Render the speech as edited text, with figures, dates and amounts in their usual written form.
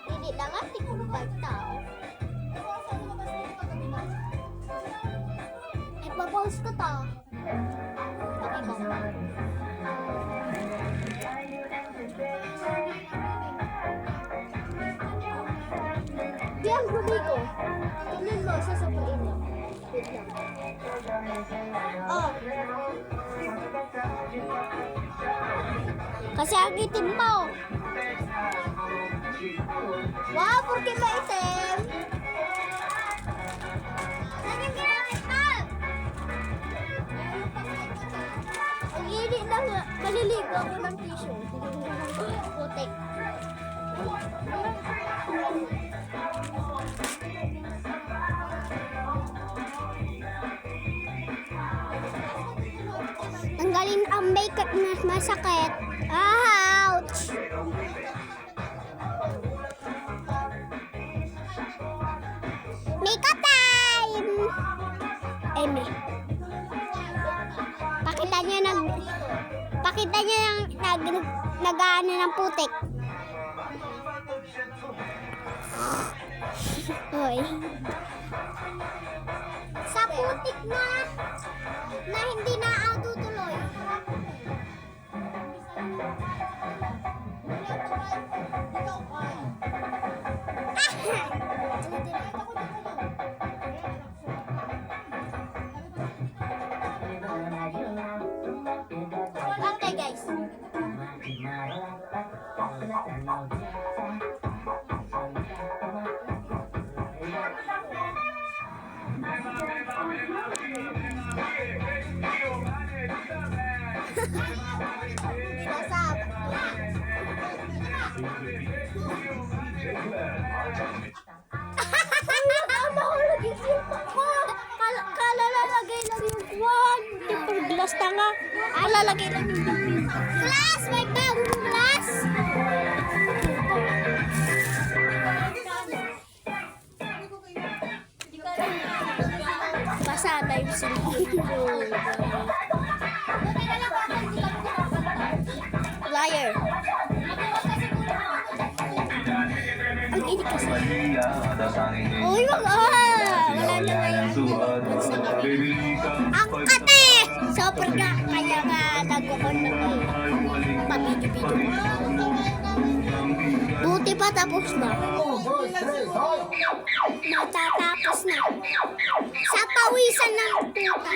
Hindi lang at tikong 5 tao. Eh, papaus ko to. Okay ba? Di ang gumi ko. Tignan mo, sasapain mo. Wait lang. Oh. Kasi ang itim mo. Wow, porque maitim? Saan yung ginamit mo? Ang init na nga. Maliligo ako ng tissue. Putik. Tanggalin ang makeup na masakit. Ouch! Makeup time! Amy. Pakita niya nag-ano ng putik. Hoy. Sa putik na hindi na tutuloy. Okay guys. Binasab. Kalalagay lang yung kwan. Yung glass tanga. Kalalagay lang yung glass. May bagong glass. Basa na yung cellphone. Liar. Ang init kasi. Uy, wala na ngayon. Ang kate! Sobrang nga. Kaya nga nag-on na to. Pa-video-video. Buti pa tapos na. Natatapos na. Sa pawisan ng tuta.